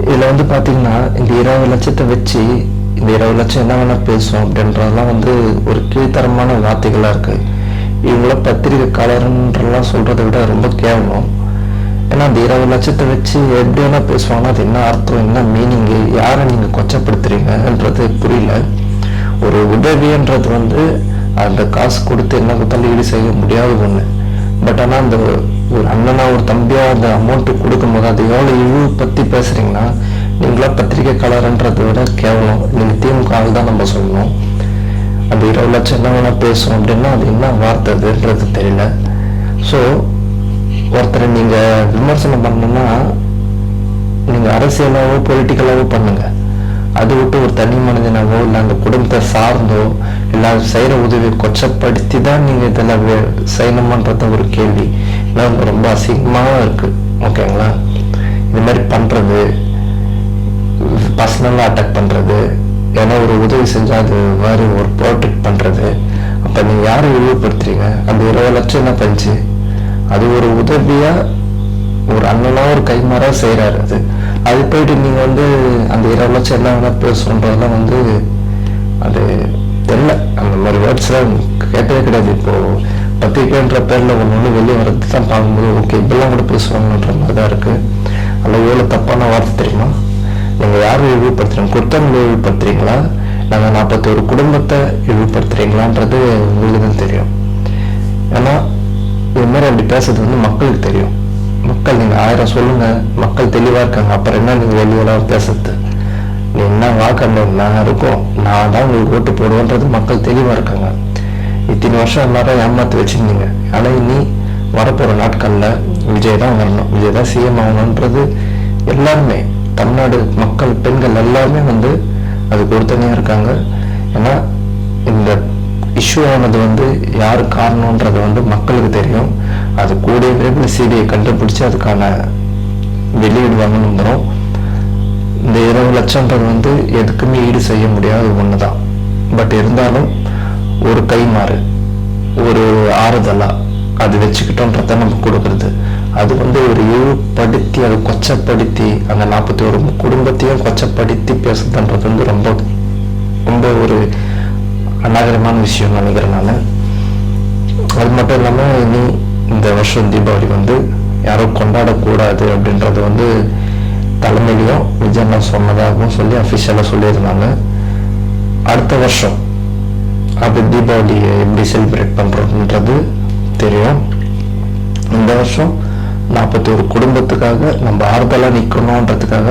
இதில் வந்து பார்த்தீங்கன்னா இந்த 20 லட்சத்தை வச்சு இந்த 20 லட்சம் என்ன வேணால் பேசும் அப்படின்றதெல்லாம் வந்து ஒரு கீழ்த்தரமான வார்த்தைகளாக இருக்குது. இவங்கள பத்திரிகைக்காரன்றலாம் சொல்கிறத விட ரொம்ப கேவலம். ஏன்னா அந்த 20 லட்சத்தை வச்சு எப்படி வேணால் பேசுவாங்கன்னா அது என்ன அர்த்தம், என்ன மீனிங்கு, யாரை நீங்கள் கொச்சப்படுத்துறீங்கன்றது புரியல. ஒரு உதவின்றது வந்து அந்த காசு கொடுத்து என்ன கொடுத்தாலும் ஈடு செய்ய முடியாத ஒன்று. பட் ஆனால் அந்த ஒரு அண்ணனா ஒரு தம்பியா அந்த அமௌண்ட்டு கொடுக்கும்போது அது எவ்வளோ இழிவு பற்றி பேசுகிறீங்கன்னா நீங்களா பத்திரிகைக்காரன்றதை விட கேவலம். நீங்கள் திமுக ஆள் தான் நம்ம சொல்லணும். அந்த 20 லட்சம் என்ன வேணால் பேசும் அப்படின்னா அது என்ன வார்த்தை அதுன்றது தெரியல. ஸோ ஒருத்தரை நீங்கள் விமர்சனம் பண்ணணும்னா நீங்கள் அரசியலாவோ பொலிட்டிக்கலாவோ பண்ணுங்கள். அது விட்டு ஒரு தனி மனிதனாவோ இல்லை அந்த குடும்பத்தை சார்ந்தோ இல்லை செய்கிற உதவியை கொச்சப்படுத்தி தான் நீங்கள் இதில் செய்யணுமன்றத ஒரு கேள்வி. ஏன்னா ரொம்ப அசிங்கமாக இருக்குது. ஓகேங்களா? இது மாதிரி பண்ணுறது, பர்சனலாக அட்டாக் பண்ணுறது, ஏன்னா ஒரு உதவி செஞ்சால் அது மாதிரி ஒரு ப்ரொடெக்ட் பண்ணுறது. அப்போ நீங்கள் யாரை இழிவுபடுத்துறீங்க? அந்த 20 லட்சம் என்ன பஞ்சு? அது ஒரு உதவியாக ஒரு அண்ணனா ஒரு கைமாறாக செய்கிறாரு. அது போயிட்டு நீங்கள் வந்து அந்த 20 லட்சம் என்ன வேணால் பேசுன்றதெல்லாம் வந்து அது தெரியல. அந்த மாதிரி வேர்ட்ஸ்லாம் கேட்டவே கிடையாது. இப்போது பத்திரிக்கைன்ற பேரில் ஒன்று வெளியே வர்றது தான் பார்க்கும்போது ஓகே இப்பெல்லாம் கூட பேசுவாங்கன்ற மாதிரி தான் இருக்குது. அதில் எவ்வளோ தப்பான வார்த்தை தெரியுமா? நீங்கள் யாரும் இழிவுபடுத்துறீங்க? குற்றங்களை இழிவுபடுத்துறீங்களா? நாங்கள் 41 குடும்பத்தை இழிவுபடுத்துறீங்களான்றது உங்களுக்கு தான் தெரியும். ஏன்னா இது மாதிரி அப்படி பேசுறது வந்து மக்களுக்கு தெரியும். மக்கள் நீங்கள் 1000 சொல்லுங்கள், மக்கள் தெளிவாக இருக்காங்க. அப்புறம் என்ன நீங்கள் வெளியெல்லாம் பேசுறது? நீ என்ன வாக்கணும் நான் இருக்கும், நான் தான் உங்களுக்கு ஓட்டு போடுவேன்றது மக்கள் தெளிவாக இருக்காங்க. இத்தனை வருஷம் எல்லாரும் ஏமாற்றி வச்சுருந்தீங்க. ஆனால் இனி வரப்போகிற நாட்களில் விஜய் தான் வரணும், விஜய் தான் சிஎம் ஆகணுன்றது எல்லாருமே தமிழ்நாடு மக்கள் பெண்கள் எல்லாருமே வந்து அதுக்கு ஒருத்தனையாக இருக்காங்க. ஏன்னா இந்த இஷ்யூ ஆனது வந்து யாரு காரணன்றது வந்து மக்களுக்கு தெரியும். அது கூடிய விரைவில் சிபிஐ கண்டுபிடிச்சு அதுக்கான வெளியிடுவாங்கன்னு வந்துடும். இந்த 20 லட்சம்ன்றது வந்து எதுக்குமே ஈடு செய்ய முடியாத ஒன்று தான். பட் இருந்தாலும் ஒரு கைமாறு, ஒரு ஆறுதலா அது வச்சுக்கிட்டோன்றத நம்ம கொடுக்குறது. அது வந்து ஒரு இழிவுபடுத்தி அதை கொச்சப்படுத்தி அந்த 41 குடும்பத்தையும் கொச்சப்படுத்தி பேசுறதுன்றது வந்து ரொம்ப ரொம்ப ஒரு அநாகரிகமான விஷயம் நினைக்கிறேன் நான். அது மட்டும் இல்லாமல் இனி இந்த வருஷம் தீபாவளி வந்து யாரும் கொண்டாடக்கூடாது அப்படின்றது வந்து தலைமையிலையும் விஜயண்ணா சொன்னதாகவும் சொல்லி அஃபிஷியலாக சொல்லியிருந்தாங்க. அடுத்த வருஷம் அப்படி தீபாவளியை எப்படி செலிப்ரேட் பண்ணுறதுன்றது தெரியும். இந்த வருஷம் 41 குடும்பத்துக்காக நம்ம ஆறுதலாக நிற்கணுன்றதுக்காக